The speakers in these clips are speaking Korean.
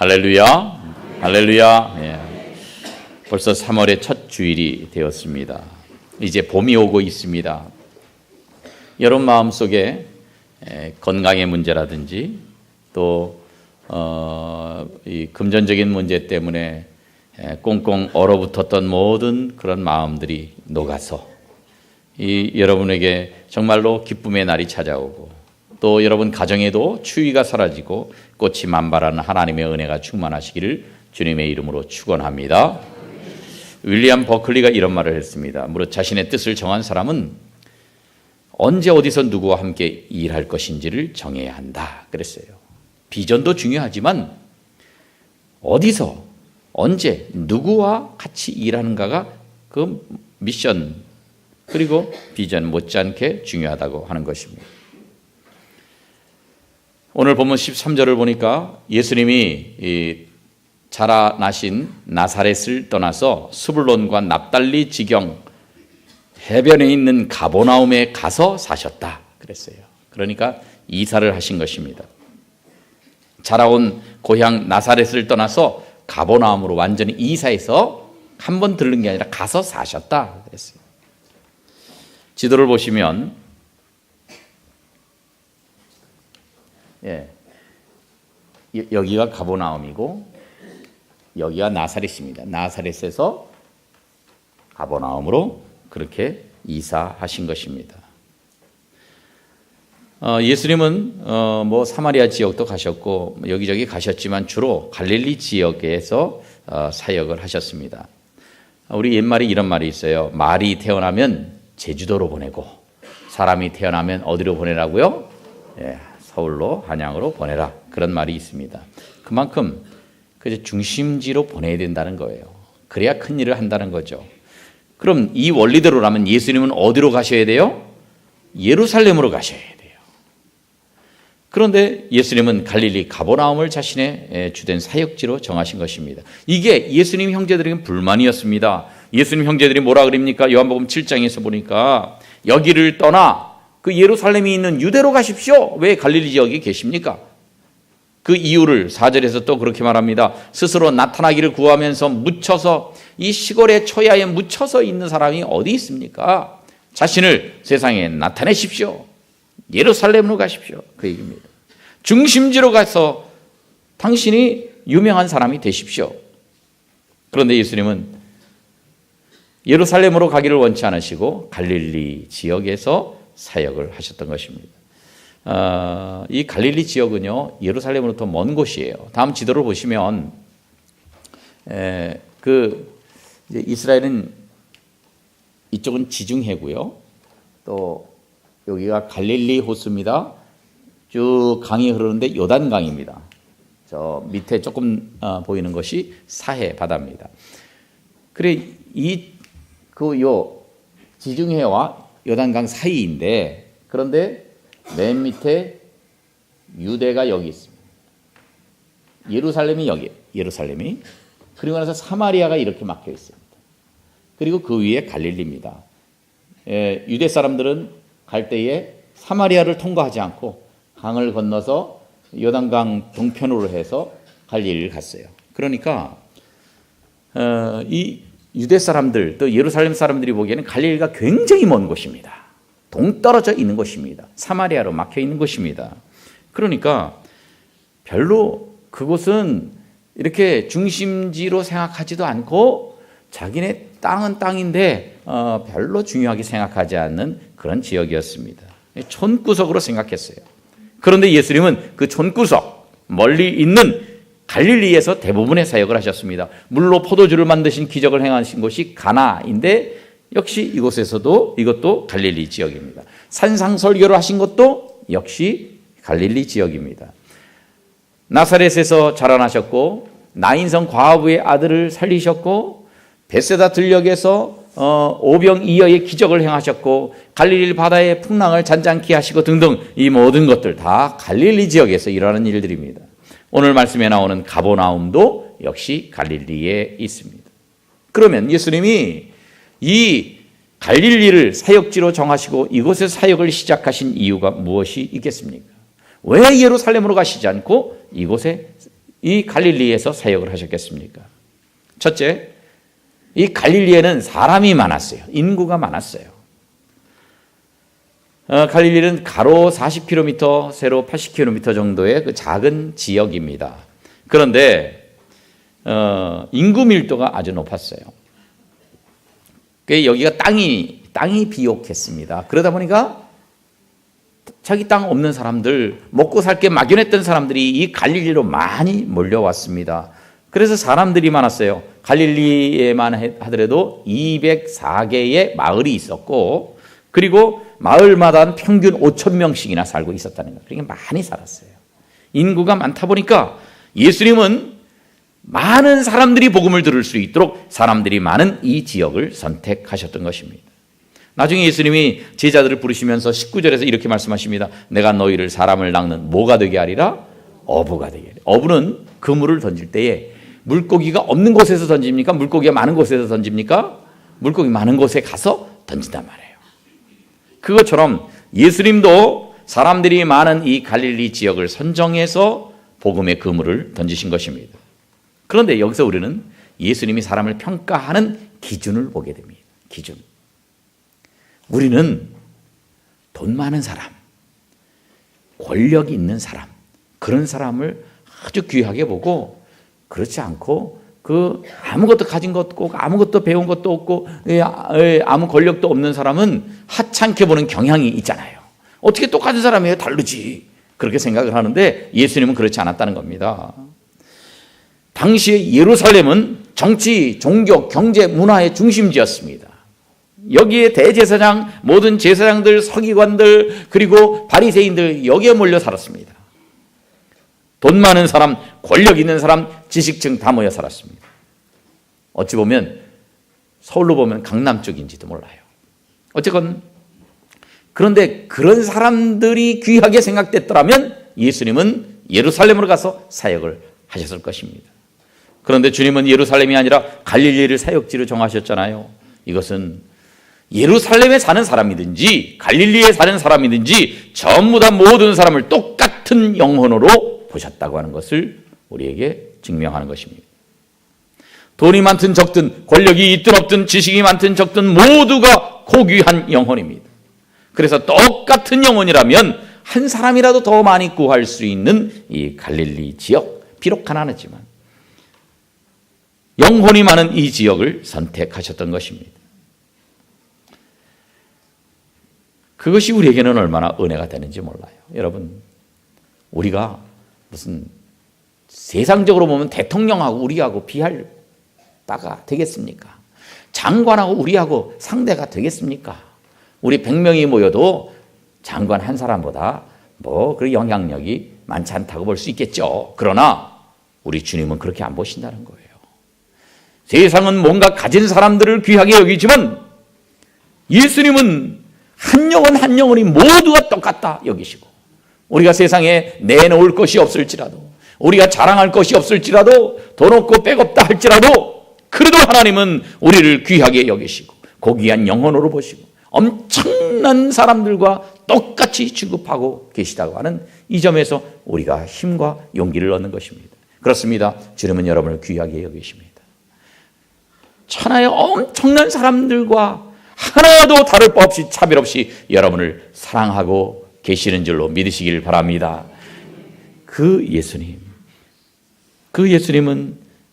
할렐루야, 할렐루야. 예. 벌써 3월의 첫 주일이 되었습니다. 이제 봄이 오고 있습니다. 여러분 마음속에 건강의 문제라든지 또 이 금전적인 문제 때문에 꽁꽁 얼어붙었던 모든 그런 마음들이 녹아서 여러분에게 정말로 기쁨의 날이 찾아오고 또 여러분 가정에도 추위가 사라지고 꽃이 만발하는 하나님의 은혜가 충만하시기를 주님의 이름으로 축원합니다. 윌리엄 버클리가 이런 말을 했습니다. 무릇 자신의 뜻을 정한 사람은 언제 어디서 누구와 함께 일할 것인지를 정해야 한다 그랬어요. 비전도 중요하지만 어디서 언제 누구와 같이 일하는가가 그 미션 그리고 비전 못지않게 중요하다고 하는 것입니다. 오늘 본문 13절을 보니까 예수님이 자라나신 나사렛을 떠나서 스불론과 납달리 지경 해변에 있는 가버나움에 가서 사셨다 그랬어요. 그러니까 이사를 하신 것입니다. 자라온 고향 나사렛을 떠나서 가버나움으로 완전히 이사해서 한 번 들른 게 아니라 가서 사셨다 그랬어요. 지도를 보시면 여기가 가버나움이고 여기가 나사렛입니다. 나사렛에서 가버나움으로 그렇게 이사하신 것입니다. 예수님은 뭐 사마리아 지역도 가셨고 여기저기 가셨지만 주로 갈릴리 지역에서 사역을 하셨습니다. 우리 옛말에 이런 말이 있어요. 말이 태어나면 제주도로 보내고 사람이 태어나면 어디로 보내라고요? 서울로 한양으로 보내라 그런 말이 있습니다. 그만큼 중심지로 보내야 된다는 거예요. 그래야 큰 일을 한다는 거죠. 그럼 이 원리대로라면 예수님은 어디로 가셔야 돼요? 예루살렘으로 가셔야 돼요. 그런데 예수님은 갈릴리 가버나움을 자신의 주된 사역지로 정하신 것입니다. 이게 예수님 형제들에게는 불만이었습니다. 예수님 형제들이 뭐라 그럽니까? 요한복음 7장에서 보니까 여기를 떠나 그 예루살렘이 있는 유대로 가십시오. 왜 갈릴리 지역에 계십니까? 그 이유를 4절에서 또 그렇게 말합니다. 스스로 나타나기를 구하면서 묻혀서 이 시골의 초야에 묻혀서 있는 사람이 어디 있습니까? 자신을 세상에 나타내십시오. 예루살렘으로 가십시오. 그 얘기입니다. 중심지로 가서 당신이 유명한 사람이 되십시오. 그런데 예수님은 예루살렘으로 가기를 원치 않으시고 갈릴리 지역에서 사역을 하셨던 것입니다. 이 갈릴리 지역은요 예루살렘으로부터 먼 곳이에요. 다음 지도를 보시면 이제 이스라엘은 이쪽은 지중해고요. 또 여기가 갈릴리 호수입니다. 쭉 강이 흐르는데 요단강입니다. 저 밑에 조금 보이는 것이 사해 바다입니다. 그래 요 지중해와 요단강 사이인데 그런데 맨 밑에 유대가 여기 있습니다. 예루살렘이 여기 예루살렘이 그리고 나서 사마리아가 이렇게 막혀 있습니다. 그리고 그 위에 갈릴리입니다. 유대 사람들은 갈 때에 사마리아를 통과하지 않고 강을 건너서 요단강 동편으로 해서 갈릴리를 갔어요. 그러니까 이 유대 사람들 또 예루살렘 사람들이 보기에는 갈릴리가 굉장히 먼 곳입니다. 동떨어져 있는 곳입니다. 사마리아로 막혀 있는 곳입니다. 그러니까 별로 그곳은 이렇게 중심지로 생각하지도 않고 자기네 땅은 땅인데 별로 중요하게 생각하지 않는 그런 지역이었습니다. 촌구석으로 생각했어요. 그런데 예수님은 그 촌구석 멀리 있는 갈릴리에서 대부분의 사역을 하셨습니다. 물로 포도주를 만드신 기적을 행하신 곳이 가나인데 역시 이것도 갈릴리 지역입니다. 산상설교를 하신 것도 역시 갈릴리 지역입니다. 나사렛에서 자라나셨고 나인성 과부의 아들을 살리셨고 베세다 들녘에서 오병이어의 기적을 행하셨고 갈릴리 바다의 풍랑을 잔잔케 하시고 등등 이 모든 것들 다 갈릴리 지역에서 일어나는 일들입니다. 오늘 말씀에 나오는 가버나움도 역시 갈릴리에 있습니다. 그러면 예수님이 이 갈릴리를 사역지로 정하시고 이곳에서 사역을 시작하신 이유가 무엇이 있겠습니까? 왜 예루살렘으로 가시지 않고 이곳에 이 갈릴리에서 사역을 하셨겠습니까? 첫째, 이 갈릴리에는 사람이 많았어요. 인구가 많았어요. 갈릴리는 가로 40km, 세로 80km 정도의 그 작은 지역입니다. 그런데 인구 밀도가 아주 높았어요. 여기가 땅이 비옥했습니다. 그러다 보니까 자기 땅 없는 사람들, 먹고 살 게 막연했던 사람들이 이 갈릴리로 많이 몰려왔습니다. 그래서 사람들이 많았어요. 갈릴리에만 하더라도 204개의 마을이 있었고, 그리고 마을마다 평균 5,000명씩이나 살고 있었다는 거예요. 그러니까 많이 살았어요. 인구가 많다 보니까 예수님은 많은 사람들이 복음을 들을 수 있도록 사람들이 많은 이 지역을 선택하셨던 것입니다. 나중에 예수님이 제자들을 부르시면서 19절에서 이렇게 말씀하십니다. 내가 너희를 사람을 낚는 뭐가 되게 하리라? 어부가 되게 하리라. 어부는 그물을 던질 때에 물고기가 없는 곳에서 던집니까? 물고기가 많은 곳에서 던집니까? 물고기 많은 곳에 가서 던진단 말이에요. 그것처럼 예수님도 사람들이 많은 이 갈릴리 지역을 선정해서 복음의 그물을 던지신 것입니다. 그런데 여기서 우리는 예수님이 사람을 평가하는 기준을 보게 됩니다. 기준. 우리는 돈 많은 사람, 권력 있는 사람, 그런 사람을 아주 귀하게 보고, 그렇지 않고 아무것도 가진 것도 없고 아무것도 배운 것도 없고 아무 권력도 없는 사람은 하찮게 보는 경향이 있잖아요. 어떻게 똑같은 사람이에요? 다르지. 그렇게 생각을 하는데 예수님은 그렇지 않았다는 겁니다. 당시에 예루살렘은 정치, 종교, 경제, 문화의 중심지였습니다. 여기에 대제사장, 모든 제사장들, 서기관들, 그리고 바리새인들 여기에 몰려 살았습니다. 돈 많은 사람, 권력 있는 사람, 지식층 다 모여 살았습니다. 어찌 보면 서울로 보면 강남 쪽인지도 몰라요. 어쨌건 그런데 그런 사람들이 귀하게 생각됐더라면 예수님은 예루살렘으로 가서 사역을 하셨을 것입니다. 그런데 주님은 예루살렘이 아니라 갈릴리를 사역지로 정하셨잖아요. 이것은 예루살렘에 사는 사람이든지 갈릴리에 사는 사람이든지 전부 다 모든 사람을 똑같은 영혼으로 보셨다고 하는 것을 우리에게 증명하는 것입니다. 돈이 많든 적든, 권력이 있든 없든, 지식이 많든 적든 모두가 고귀한 영혼입니다. 그래서 똑같은 영혼이라면 한 사람이라도 더 많이 구할 수 있는 이 갈릴리 지역, 비록 가난하지만 영혼이 많은 이 지역을 선택하셨던 것입니다. 그것이 우리에게는 얼마나 은혜가 되는지 몰라요. 여러분, 우리가 무슨 세상적으로 보면 대통령하고 우리하고 비할 바가 되겠습니까? 장관하고 우리하고 상대가 되겠습니까? 우리 100명이 모여도 장관 한 사람보다 그 영향력이 많지 않다고 볼 수 있겠죠. 그러나 우리 주님은 그렇게 안 보신다는 거예요. 세상은 뭔가 가진 사람들을 귀하게 여기지만 예수님은 한 영혼 한 영혼이 모두가 똑같다 여기시고, 우리가 세상에 내놓을 것이 없을지라도, 우리가 자랑할 것이 없을지라도, 돈 없고 백 없다 할지라도, 그래도 하나님은 우리를 귀하게 여기시고 고귀한 영혼으로 보시고 엄청난 사람들과 똑같이 취급하고 계시다고 하는 이 점에서 우리가 힘과 용기를 얻는 것입니다. 그렇습니다. 주님은 여러분을 귀하게 여기십니다. 천하의 엄청난 사람들과 하나도 다를 바 없이 차별 없이 여러분을 사랑하고 계시는 줄로 믿으시길 바랍니다. 그 예수님은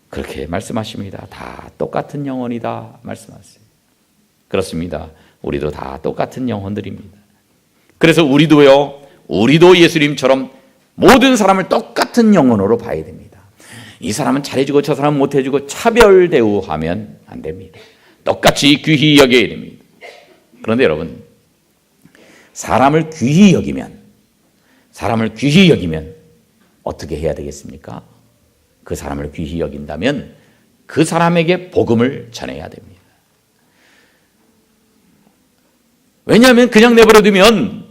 그렇게 말씀하십니다. 다 똑같은 영혼이다 말씀하세요. 그렇습니다. 우리도 다 똑같은 영혼들입니다. 그래서 우리도 예수님처럼 모든 사람을 똑같은 영혼으로 봐야 됩니다. 이 사람은 잘해주고 저 사람은 못해주고 차별 대우하면 안 됩니다. 똑같이 귀히 여겨야 됩니다. 그런데 여러분, 사람을 귀히 여기면 어떻게 해야 되겠습니까? 그 사람을 귀히 여긴다면 그 사람에게 복음을 전해야 됩니다. 왜냐하면 그냥 내버려두면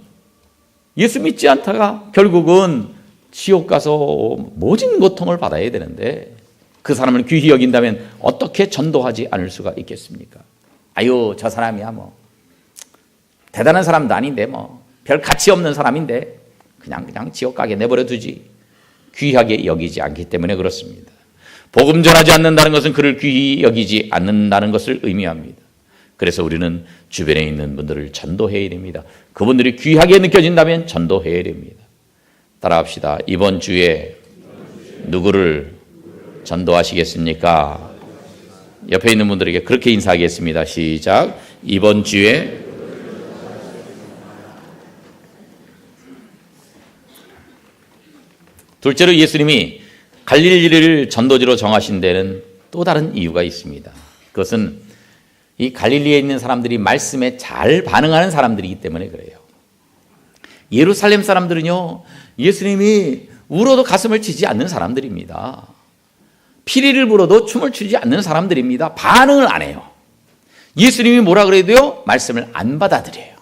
예수 믿지 않다가 결국은 지옥 가서 모진 고통을 받아야 되는데, 그 사람을 귀히 여긴다면 어떻게 전도하지 않을 수가 있겠습니까? 아유, 저 사람이야 대단한 사람도 아닌데 별 가치 없는 사람인데 그냥 지옥 가게 내버려 두지. 귀하게 여기지 않기 때문에 그렇습니다. 복음 전하지 않는다는 것은 그를 귀히 여기지 않는다는 것을 의미합니다. 그래서 우리는 주변에 있는 분들을 전도해야 됩니다. 그분들이 귀하게 느껴진다면 전도해야 됩니다. 따라합시다. 이번 주에 누구를 전도하시겠습니까? 옆에 있는 분들에게 그렇게 인사하겠습니다. 시작. 이번 주에 둘째로 예수님이 갈릴리를 전도지로 정하신 데는 또 다른 이유가 있습니다. 그것은 이 갈릴리에 있는 사람들이 말씀에 잘 반응하는 사람들이기 때문에 그래요. 예루살렘 사람들은요, 예수님이 울어도 가슴을 치지 않는 사람들입니다. 피리를 불어도 춤을 추지 않는 사람들입니다. 반응을 안 해요. 예수님이 뭐라 그래도요, 말씀을 안 받아들여요.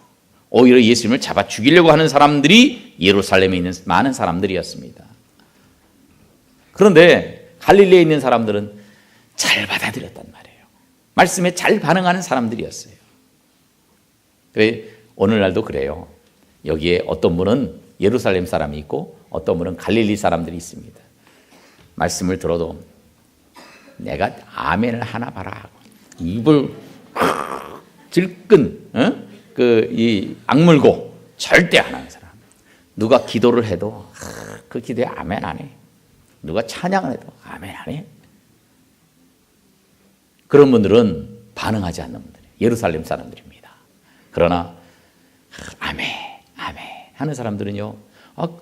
오히려 예수님을 잡아 죽이려고 하는 사람들이 예루살렘에 있는 많은 사람들이었습니다. 그런데 갈릴리에 있는 사람들은 잘 받아들였단 말이에요. 말씀에 잘 반응하는 사람들이었어요. 오늘날도 그래요. 여기에 어떤 분은 예루살렘 사람이 있고 어떤 분은 갈릴리 사람들이 있습니다. 말씀을 들어도 내가 아멘을 하나 봐라. 입을 질끈 이 악물고 절대 안 하는 사람. 누가 기도를 해도 그 기도에 아멘 안 해. 누가 찬양을 해도 아멘 안 해. 그런 분들은 반응하지 않는 분들이에요. 예루살렘 사람들입니다. 그러나 아멘 아멘 하는 사람들은요,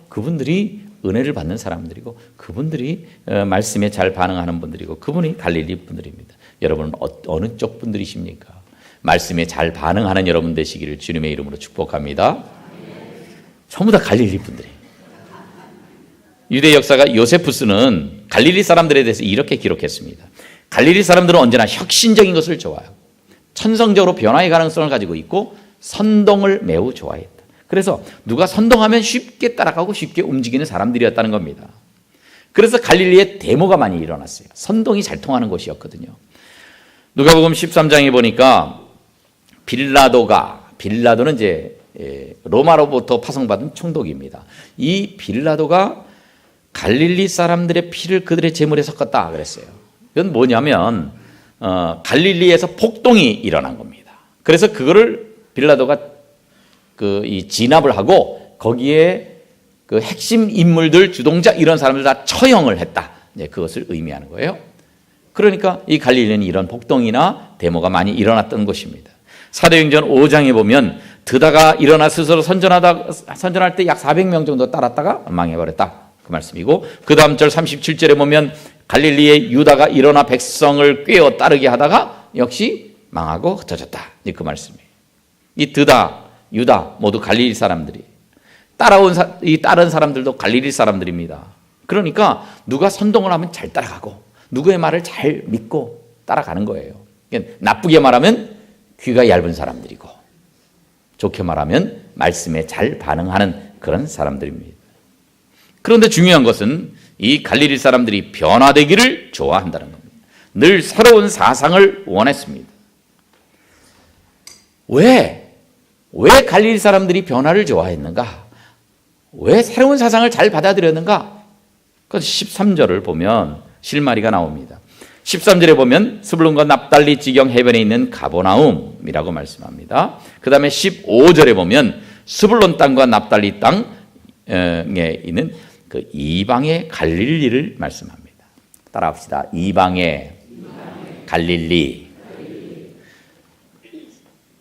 그분들이 은혜를 받는 사람들이고 그분들이 말씀에 잘 반응하는 분들이고 그분이 갈릴리 분들입니다. 여러분은 어느 쪽 분들이십니까? 말씀에 잘 반응하는 여러분 되시기를 주님의 이름으로 축복합니다. 전부 다 갈릴리 분들이에요. 유대 역사가 요세푸스는 갈릴리 사람들에 대해서 이렇게 기록했습니다. 갈릴리 사람들은 언제나 혁신적인 것을 좋아하고 천성적으로 변화의 가능성을 가지고 있고 선동을 매우 좋아했다. 그래서 누가 선동하면 쉽게 따라가고 쉽게 움직이는 사람들이었다는 겁니다. 그래서 갈릴리에 데모가 많이 일어났어요. 선동이 잘 통하는 곳이었거든요. 누가복음 13장에 보니까 빌라도는 이제 로마로부터 파송받은 총독입니다. 이 빌라도가 갈릴리 사람들의 피를 그들의 제물에 섞었다 그랬어요. 이건 뭐냐면 갈릴리에서 폭동이 일어난 겁니다. 그래서 그거를 빌라도가 이 진압을 하고 거기에 그 핵심 인물들, 주동자 이런 사람들 다 처형을 했다. 네, 그것을 의미하는 거예요. 그러니까 이 갈릴리는 이런 폭동이나 데모가 많이 일어났던 곳입니다. 사도행전 5장에 보면 드다가 일어나 스스로 선전할 때 약 400명 정도 따랐다가 망해버렸다. 그 말씀이고, 그 다음 절 37절에 보면 갈릴리에 유다가 일어나 백성을 꿰어 따르게 하다가 역시 망하고 흩어졌다. 그 말씀이에요. 이 드다, 유다 모두 갈릴리 사람들이, 따른 사람들도 갈릴리 사람들입니다. 그러니까 누가 선동을 하면 잘 따라가고 누구의 말을 잘 믿고 따라가는 거예요. 그러니까 나쁘게 말하면 귀가 얇은 사람들이고 좋게 말하면 말씀에 잘 반응하는 그런 사람들입니다. 그런데 중요한 것은 이 갈릴리 사람들이 변화되기를 좋아한다는 겁니다. 늘 새로운 사상을 원했습니다. 왜 갈릴리 사람들이 변화를 좋아했는가? 왜 새로운 사상을 잘 받아들였는가? 그래서 13절을 보면 실마리가 나옵니다. 13절에 보면 스불론과 납달리 지경 해변에 있는 가버나움이라고 말씀합니다. 그 다음에 15절에 보면 스불론 땅과 납달리 땅에 있는 그 이방의 갈릴리를 말씀합니다. 따라합시다. 이방의 갈릴리.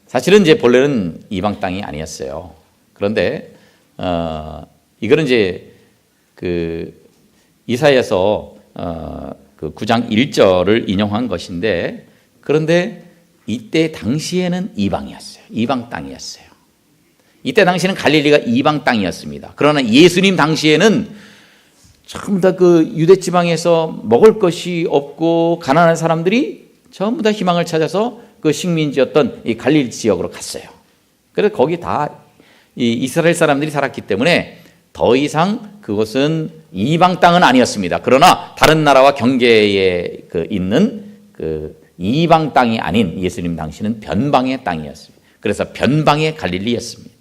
사실은 이제 본래는 이방 땅이 아니었어요. 그런데 이거는 이제 그 이사야서 그 9장 1절을 인용한 것인데, 그런데 이때 당시에는 이방이었어요. 이방 땅이었어요. 이때 당시에는 갈릴리가 이방 땅이었습니다. 그러나 예수님 당시에는 전부 다 그 유대 지방에서 먹을 것이 없고 가난한 사람들이 전부 다 희망을 찾아서 그 식민지였던 이 갈릴리 지역으로 갔어요. 그래서 거기 다 이 이스라엘 사람들이 살았기 때문에 더 이상 그곳은 이방 땅은 아니었습니다. 그러나 다른 나라와 경계에 있는 그 이방 땅이 아닌 예수님 당시는 변방의 땅이었습니다. 그래서 변방의 갈릴리였습니다.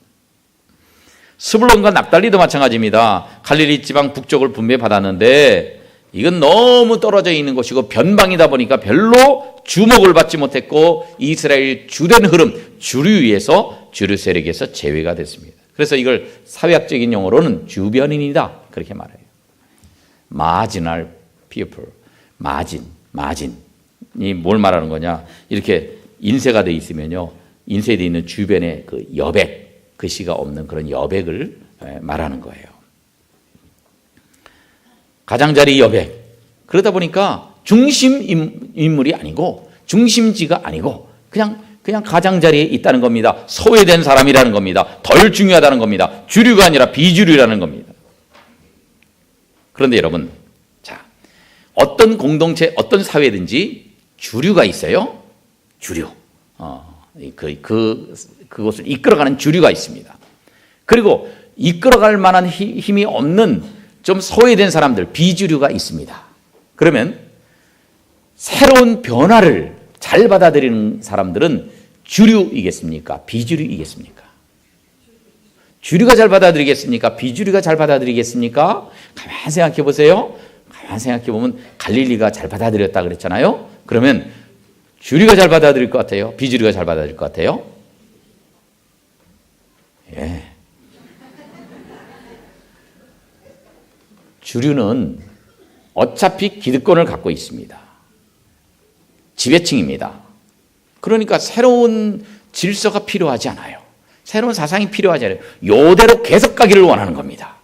스불론과 납달리도 마찬가지입니다. 갈릴리 지방 북쪽을 분배받았는데 이건 너무 떨어져 있는 곳이고 변방이다 보니까 별로 주목을 받지 못했고 이스라엘 주된 흐름, 주류에서 주류 세력에서 제외가 됐습니다. 그래서 이걸 사회학적인 용어로는 주변인이다 그렇게 말해요. marginal people, 마진이 뭘 말하는 거냐? 이렇게 인쇄가 돼 있으면요, 인쇄되어 있는 주변에 그 여백, 글씨가 없는 그런 여백을 말하는 거예요. 가장자리 여백. 그러다 보니까 중심 인물이 아니고 중심지가 아니고 그냥 가장자리에 있다는 겁니다. 소외된 사람이라는 겁니다. 덜 중요하다는 겁니다. 주류가 아니라 비주류라는 겁니다. 그런데 여러분, 자, 어떤 공동체, 어떤 사회든지 주류가 있어요. 주류. 그곳을 이끌어가는 주류가 있습니다. 그리고 이끌어갈 만한 힘이 없는 좀 소외된 사람들, 비주류가 있습니다. 그러면 새로운 변화를 잘 받아들이는 사람들은 주류이겠습니까? 비주류이겠습니까? 주류가 잘 받아들이겠습니까? 비주류가 잘 받아들이겠습니까? 가만히 생각해 보세요. 가만히 생각해 보면 갈릴리가 잘 받아들였다 그랬잖아요. 그러면 주류가 잘 받아들일 것 같아요? 비주류가 잘 받아들일 것 같아요? 예. 주류는 어차피 기득권을 갖고 있습니다. 지배층입니다. 그러니까 새로운 질서가 필요하지 않아요. 새로운 사상이 필요하지 않아요. 요대로 계속 가기를 원하는 겁니다.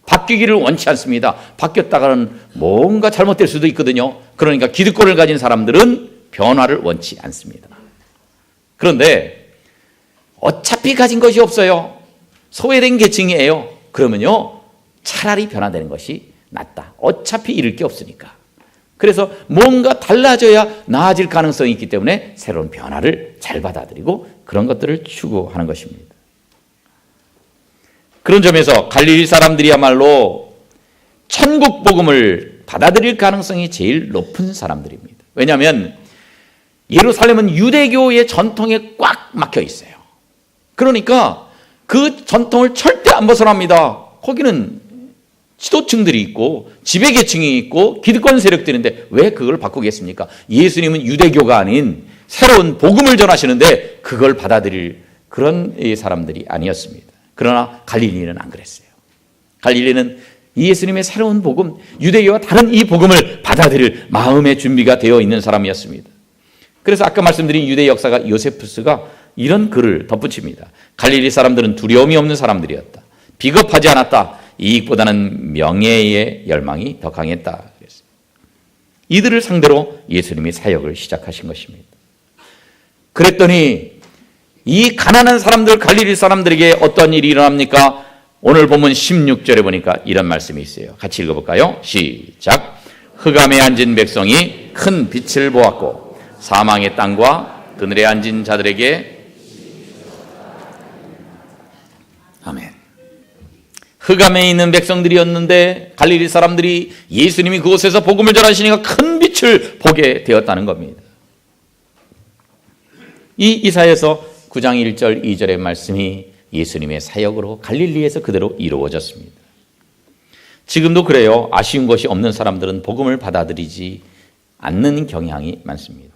바뀌기를 원치 않습니다. 바뀌었다가는 뭔가 잘못될 수도 있거든요. 그러니까 기득권을 가진 사람들은 변화를 원치 않습니다. 그런데 어차피 가진 것이 없어요. 소외된 계층이에요. 그러면요, 차라리 변화되는 것이 낫다. 어차피 잃을 게 없으니까. 그래서 뭔가 달라져야 나아질 가능성이 있기 때문에 새로운 변화를 잘 받아들이고 그런 것들을 추구하는 것입니다. 그런 점에서 갈릴리 사람들이야말로 천국 복음을 받아들일 가능성이 제일 높은 사람들입니다. 왜냐하면 예루살렘은 유대교의 전통에 꽉 막혀 있어요. 그러니까 그 전통을 절대 안 벗어납니다. 거기는 지도층들이 있고 지배계층이 있고 기득권 세력들인데 왜 그걸 바꾸겠습니까? 예수님은 유대교가 아닌 새로운 복음을 전하시는데 그걸 받아들일 그런 사람들이 아니었습니다. 그러나 갈릴리는 안 그랬어요. 갈릴리는 예수님의 새로운 복음, 유대교와 다른 이 복음을 받아들일 마음의 준비가 되어 있는 사람이었습니다. 그래서 아까 말씀드린 유대 역사가 요세푸스가 이런 글을 덧붙입니다. 갈릴리 사람들은 두려움이 없는 사람들이었다. 비겁하지 않았다. 이익보다는 명예의 열망이 더 강했다. 그랬어요. 이들을 상대로 예수님이 사역을 시작하신 것입니다. 그랬더니 이 가난한 사람들, 갈릴리 사람들에게 어떤 일이 일어납니까? 오늘 본문 16절에 보니까 이런 말씀이 있어요. 같이 읽어볼까요? 시작. 흑암에 앉은 백성이 큰 빛을 보았고 사망의 땅과 그늘에 앉은 자들에게 아멘. 흑암에 있는 백성들이었는데 갈릴리 사람들이 예수님이 그곳에서 복음을 전하시니까 큰 빛을 보게 되었다는 겁니다. 이 이사야서 9장 1절 2절의 말씀이 예수님의 사역으로 갈릴리에서 그대로 이루어졌습니다. 지금도 그래요. 아쉬운 것이 없는 사람들은 복음을 받아들이지 않는 경향이 많습니다.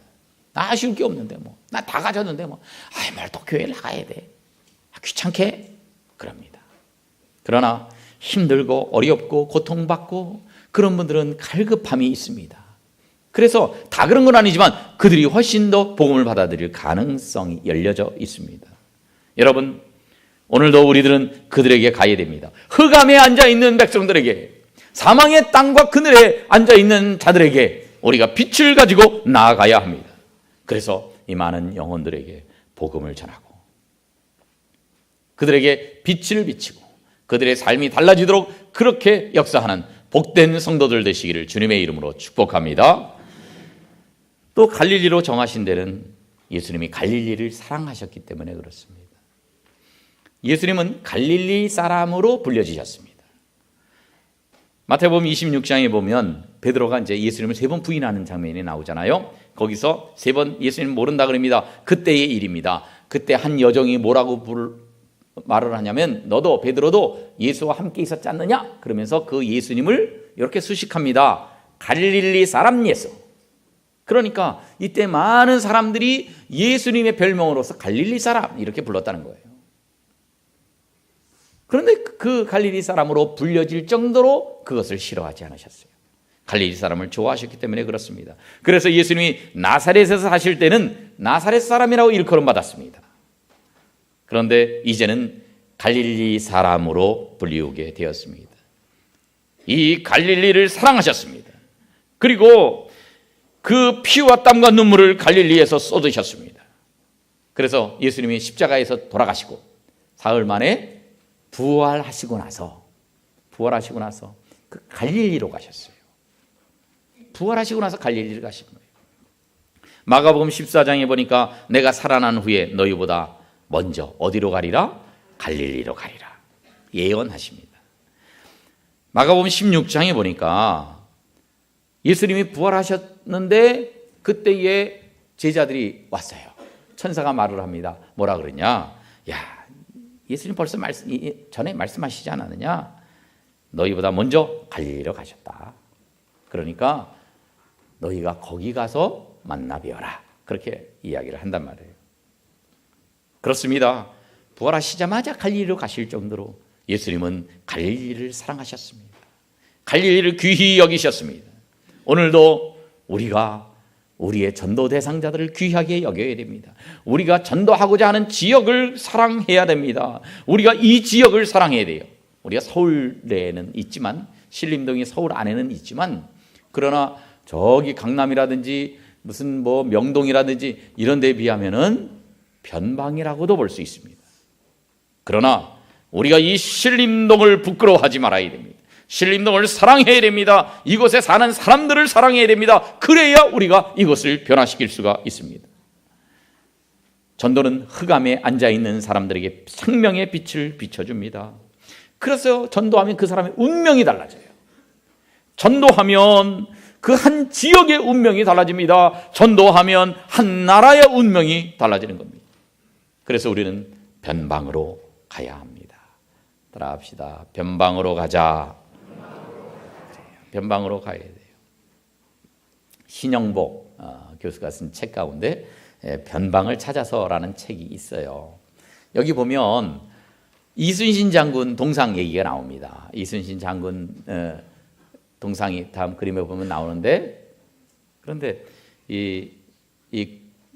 나 아쉬울 게 없는데 나 다 가졌는데 뭘 또 교회 나가야 돼. 귀찮게? 그럽니다. 그러나 힘들고 어렵고 고통받고 그런 분들은 갈급함이 있습니다. 그래서 다 그런 건 아니지만 그들이 훨씬 더 복음을 받아들일 가능성이 열려져 있습니다. 여러분, 오늘도 우리들은 그들에게 가야 됩니다. 흑암에 앉아있는 백성들에게, 사망의 땅과 그늘에 앉아있는 자들에게 우리가 빛을 가지고 나아가야 합니다. 그래서 이 많은 영혼들에게 복음을 전하고 그들에게 빛을 비치고 그들의 삶이 달라지도록 그렇게 역사하는 복된 성도들 되시기를 주님의 이름으로 축복합니다. 또 갈릴리로 정하신 데는 예수님이 갈릴리를 사랑하셨기 때문에 그렇습니다. 예수님은 갈릴리 사람으로 불려지셨습니다. 마태복음 26장에 보면 베드로가 이제 예수님을 3번 부인하는 장면이 나오잖아요. 거기서 3번 예수님 모른다 그럽니다. 그때의 일입니다. 그때 한 여종이 뭐라고 말을 하냐면 너도 베드로도 예수와 함께 있었지 않느냐? 그러면서 그 예수님을 이렇게 수식합니다. 갈릴리 사람 예수. 그러니까 이때 많은 사람들이 예수님의 별명으로서 갈릴리 사람 이렇게 불렀다는 거예요. 그런데 그 갈릴리 사람으로 불려질 정도로 그것을 싫어하지 않으셨어요. 갈릴리 사람을 좋아하셨기 때문에 그렇습니다. 그래서 예수님이 나사렛에서 사실 때는 나사렛 사람이라고 일컬음 받았습니다. 그런데 이제는 갈릴리 사람으로 불리우게 되었습니다. 이 갈릴리를 사랑하셨습니다. 그리고 그 피와 땀과 눈물을 갈릴리에서 쏟으셨습니다. 그래서 예수님이 십자가에서 돌아가시고 사흘 만에 부활하시고 나서 그 갈릴리로 가셨어요. 부활하시고 나서 갈릴리를 가신 거예요. 마가복음 14장에 보니까 내가 살아난 후에 너희보다 먼저 어디로 가리라? 갈릴리로 가리라 예언하십니다. 마가복음 16장에 보니까 예수님이 부활하셨는데 그때에 제자들이 왔어요. 천사가 말을 합니다. 뭐라 그러냐? 야, 예수님 벌써 전에 말씀하시지 않았느냐? 너희보다 먼저 갈릴리로 가셨다. 그러니까 너희가 거기 가서 만나 뵈어라. 그렇게 이야기를 한단 말이에요. 그렇습니다. 부활하시자마자 갈릴리로 가실 정도로 예수님은 갈릴리를 사랑하셨습니다. 갈릴리를 귀히 여기셨습니다. 오늘도 우리가 우리의 전도 대상자들을 귀하게 여겨야 됩니다. 우리가 전도하고자 하는 지역을 사랑해야 됩니다. 우리가 이 지역을 사랑해야 돼요. 우리가 서울 내에는 있지만, 신림동이 서울 안에는 있지만, 그러나 저기 강남이라든지 무슨 뭐 명동이라든지 이런 데에 비하면은 변방이라고도 볼 수 있습니다. 그러나 우리가 이 신림동을 부끄러워하지 말아야 됩니다. 신림동을 사랑해야 됩니다. 이곳에 사는 사람들을 사랑해야 됩니다. 그래야 우리가 이것을 변화시킬 수가 있습니다. 전도는 흑암에 앉아있는 사람들에게 생명의 빛을 비춰줍니다. 그래서 전도하면 그 사람의 운명이 달라져요. 전도하면 그 한 지역의 운명이 달라집니다. 전도하면 한 나라의 운명이 달라지는 겁니다. 그래서 우리는 변방으로 가야 합니다. 따라합시다. 변방으로 가자. 변방으로 가야 돼요. 신영복 교수가 쓴 책 가운데 변방을 찾아서라는 책이 있어요. 여기 보면 이순신 장군 동상 얘기가 나옵니다. 이순신 장군 동상이 다음 그림에 보면 나오는데, 그런데 이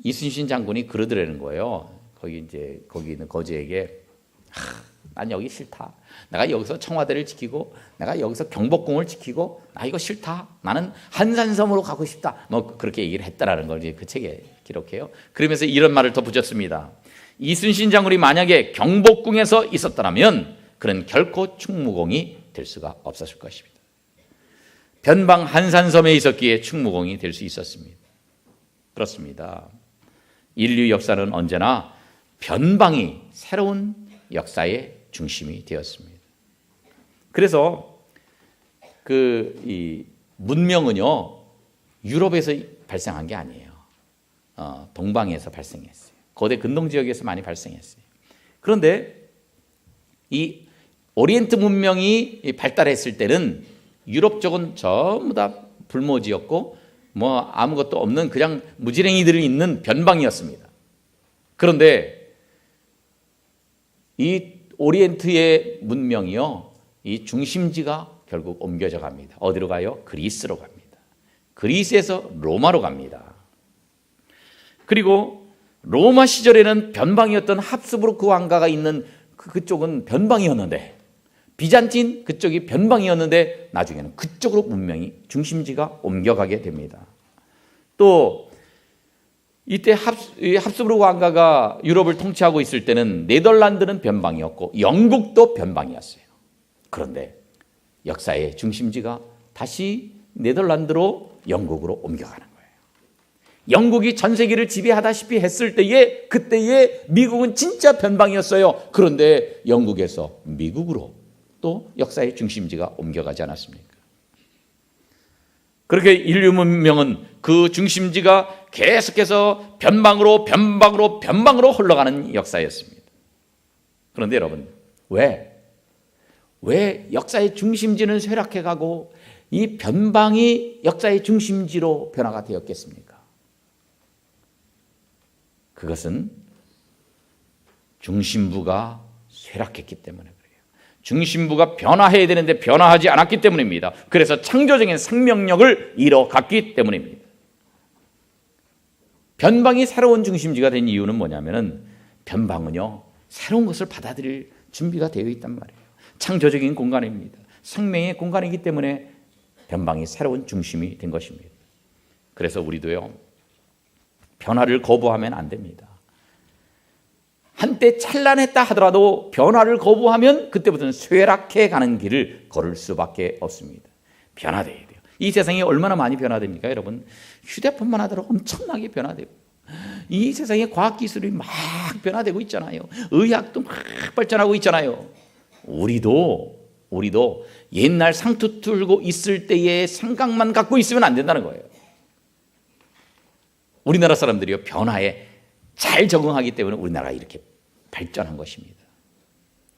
이순신 장군이 그러더라는 거예요. 거기 있는 거지에게, 난 여기 싫다. 내가 여기서 청와대를 지키고, 내가 여기서 경복궁을 지키고, 나 이거 싫다. 나는 한산섬으로 가고 싶다. 뭐 그렇게 얘기를 했다라는 걸 그 책에 기록해요. 그러면서 이런 말을 덧붙였습니다. 이순신 장군이 만약에 경복궁에서 있었더라면 그는 결코 충무공이 될 수가 없었을 것입니다. 변방 한산섬에 있었기에 충무공이 될 수 있었습니다. 그렇습니다. 인류 역사는 언제나 변방이 새로운 역사의 중심이 되었습니다. 그래서 이 문명은요, 유럽에서 발생한 게 아니에요. 동방에서 발생했어요. 거대 근동 지역에서 많이 발생했어요. 그런데 이 오리엔트 문명이 발달했을 때는 유럽 쪽은 전부 다 불모지였고 뭐 아무것도 없는 그냥 무지랭이들이 있는 변방이었습니다. 그런데 이 오리엔트의 문명이요, 이 중심지가 결국 옮겨져 갑니다. 어디로 가요? 그리스로 갑니다. 그리스에서 로마로 갑니다. 그리고 로마 시절에는 변방이었던 합스부르크 왕가가 있는 그쪽은 변방이었는데, 비잔틴 그쪽이 변방이었는데 나중에는 그쪽으로 문명이 중심지가 옮겨가게 됩니다. 또 이때 합스부르크 왕가가 유럽을 통치하고 있을 때는 네덜란드는 변방이었고 영국도 변방이었어요. 그런데 역사의 중심지가 다시 네덜란드로 영국으로 옮겨가는 거예요. 영국이 전 세계를 지배하다시피 했을 때에, 그때에 미국은 진짜 변방이었어요. 그런데 영국에서 미국으로 또 역사의 중심지가 옮겨가지 않았습니까? 그렇게 인류 문명은 그 중심지가 계속해서 변방으로 흘러가는 역사였습니다. 그런데 여러분, 왜 역사의 중심지는 쇠락해가고 이 변방이 역사의 중심지로 변화가 되었겠습니까? 그것은 중심부가 쇠락했기 때문에 그래요. 중심부가 변화해야 되는데 변화하지 않았기 때문입니다. 그래서 창조적인 생명력을 잃어갔기 때문입니다. 변방이 새로운 중심지가 된 이유는 뭐냐면은 변방은요, 새로운 것을 받아들일 준비가 되어 있단 말이에요. 창조적인 공간입니다. 생명의 공간이기 때문에 변방이 새로운 중심이 된 것입니다. 그래서 우리도요, 변화를 거부하면 안 됩니다. 한때 찬란했다 하더라도 변화를 거부하면 그때부터는 쇠락해 가는 길을 걸을 수밖에 없습니다. 변화돼야 돼요. 이 세상이 얼마나 많이 변화됩니까, 여러분? 휴대폰만 하더라도 엄청나게 변화되고, 이 세상에 과학기술이 막 변화되고 있잖아요. 의학도 막 발전하고 있잖아요. 우리도 옛날 상투 틀고 있을 때의 생각만 갖고 있으면 안 된다는 거예요. 우리나라 사람들이요, 변화에 잘 적응하기 때문에 우리나라가 이렇게 발전한 것입니다.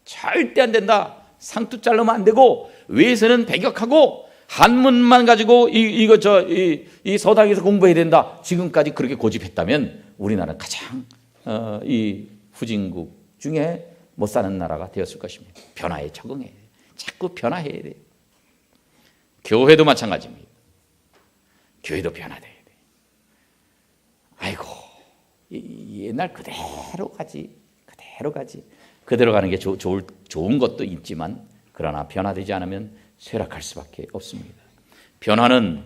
절대 안 된다. 상투 자르면 안 되고, 외에서는 배격하고, 한문만 가지고 이 서당에서 공부해야 된다. 지금까지 그렇게 고집했다면 우리나라는 가장 이 후진국 중에 못 사는 나라가 되었을 것입니다. 변화에 적응해야 돼요. 자꾸 변화해야 돼요. 교회도 마찬가지입니다. 교회도 변화돼야 돼요. 아이고, 옛날 그대로 가지. 그대로 가는 게 좋은 것도 있지만, 그러나 변화되지 않으면 쇠락할 수밖에 없습니다. 변화는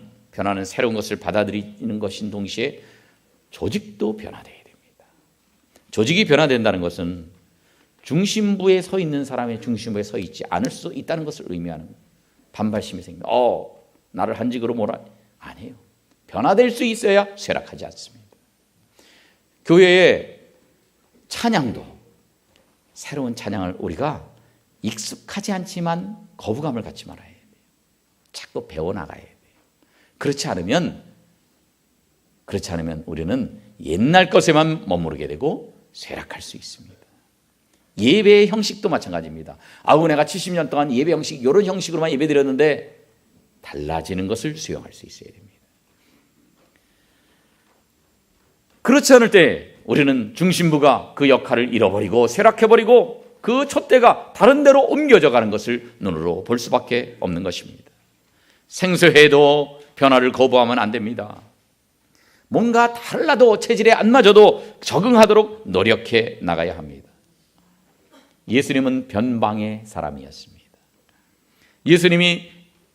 새로운 것을 받아들이는 것인 동시에 조직도 변화돼야 됩니다. 조직이 변화된다는 것은 중심부에 서 있는 사람의 중심부에 서 있지 않을 수 있다는 것을 의미하는 반발심이 생깁니다. 나를 한직으로 몰아. 아니에요. 변화될 수 있어야 쇠락하지 않습니다. 교회의 찬양도 새로운 찬양을 우리가 익숙하지 않지만 거부감을 갖지 말아야 돼요. 자꾸 배워나가야 돼요. 그렇지 않으면 우리는 옛날 것에만 머무르게 되고 쇠락할 수 있습니다. 예배의 형식도 마찬가지입니다. 내가 70년 동안 예배 형식, 이런 형식으로만 예배 드렸는데 달라지는 것을 수용할 수 있어야 됩니다. 그렇지 않을 때 우리는 중심부가 그 역할을 잃어버리고 쇠락해버리고 그 촛대가 다른 데로 옮겨져 가는 것을 눈으로 볼 수밖에 없는 것입니다. 생소해도 변화를 거부하면 안 됩니다. 뭔가 달라도 체질에 안 맞아도 적응하도록 노력해 나가야 합니다. 예수님은 변방의 사람이었습니다. 예수님이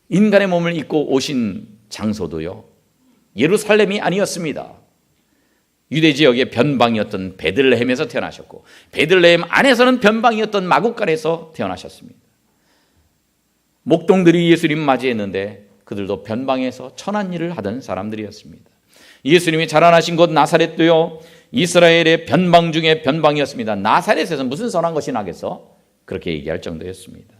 인간의 몸을 입고 오신 장소도요, 예루살렘이 아니었습니다. 유대 지역의 변방이었던 베들레헴에서 태어나셨고, 베들레헴 안에서는 변방이었던 마국간에서 태어나셨습니다. 목동들이 예수님 맞이했는데 그들도 변방에서 천한 일을 하던 사람들이었습니다. 예수님이 자라나신 곳 나사렛도요, 이스라엘의 변방 중에 변방이었습니다. 나사렛에서 무슨 선한 것이 나겠어? 그렇게 얘기할 정도였습니다.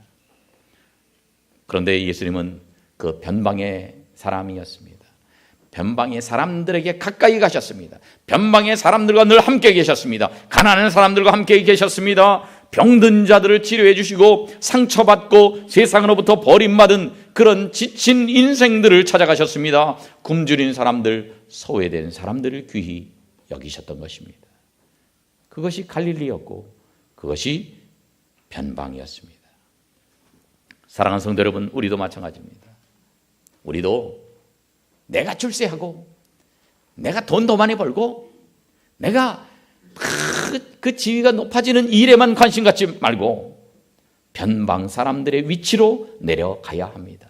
그런데 예수님은 그 변방의 사람이었습니다. 변방의 사람들에게 가까이 가셨습니다. 변방의 사람들과 늘 함께 계셨습니다. 가난한 사람들과 함께 계셨습니다. 병든 자들을 치료해 주시고, 상처받고 세상으로부터 버림받은 그런 지친 인생들을 찾아가셨습니다. 굶주린 사람들, 소외된 사람들을 귀히 여기셨던 것입니다. 그것이 갈릴리였고 그것이 변방이었습니다. 사랑하는 성도 여러분, 우리도 마찬가지입니다. 우리도 내가 출세하고, 내가 돈 더 많이 벌고, 내가 그 지위가 높아지는 일에만 관심 갖지 말고 변방 사람들의 위치로 내려가야 합니다.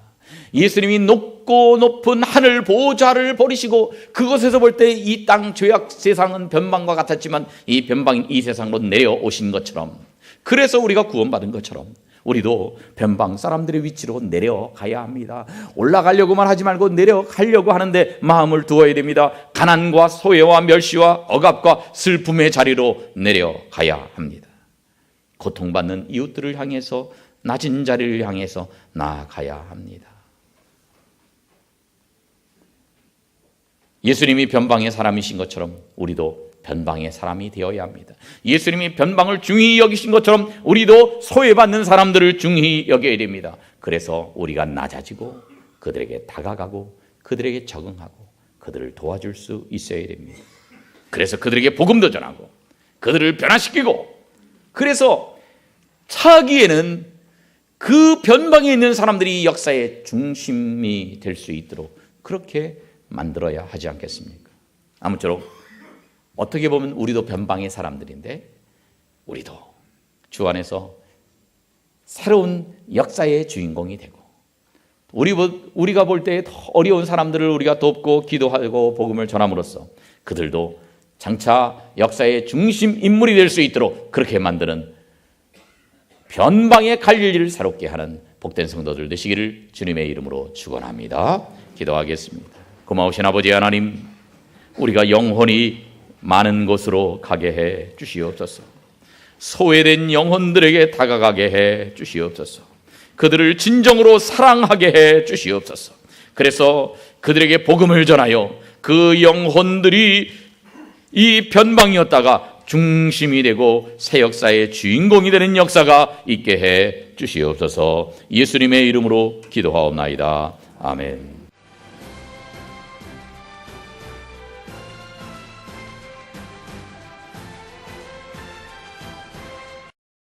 예수님이 높고 높은 하늘 보좌를 버리시고 그곳에서 볼 때 이 땅 죄악 세상은 변방과 같았지만 이 변방인 이 세상으로 내려오신 것처럼, 그래서 우리가 구원받은 것처럼 우리도 변방 사람들의 위치로 내려가야 합니다. 올라가려고만 하지 말고 내려가려고 하는데 마음을 두어야 됩니다. 가난과 소외와 멸시와 억압과 슬픔의 자리로 내려가야 합니다. 고통받는 이웃들을 향해서, 낮은 자리를 향해서 나아가야 합니다. 예수님이 변방의 사람이신 것처럼 우리도 변방의 사람이 되어야 합니다. 예수님이 변방을 중히 여기신 것처럼 우리도 소외받는 사람들을 중히 여겨야 됩니다. 그래서 우리가 낮아지고 그들에게 다가가고 그들에게 적응하고 그들을 도와줄 수 있어야 됩니다. 그래서 그들에게 복음도 전하고 그들을 변화시키고, 그래서 차기에는 그 변방에 있는 사람들이 역사의 중심이 될 수 있도록 그렇게 만들어야 하지 않겠습니까? 아무쪼록 어떻게 보면 우리도 변방의 사람들인데 우리도 주 안에서 새로운 역사의 주인공이 되고, 우리가 볼 때 더 어려운 사람들을 우리가 돕고 기도하고 복음을 전함으로써 그들도 장차 역사의 중심 인물이 될 수 있도록 그렇게 만드는 변방의 갈 일을 새롭게 하는 복된 성도들 되시기를 주님의 이름으로 축원합니다. 기도하겠습니다. 고마우신 아버지 하나님, 우리가 영혼이 많은 곳으로 가게 해 주시옵소서. 소외된 영혼들에게 다가가게 해 주시옵소서. 그들을 진정으로 사랑하게 해 주시옵소서. 그래서 그들에게 복음을 전하여 그 영혼들이 이 변방이었다가 중심이 되고 새 역사의 주인공이 되는 역사가 있게 해 주시옵소서. 예수님의 이름으로 기도하옵나이다. 아멘.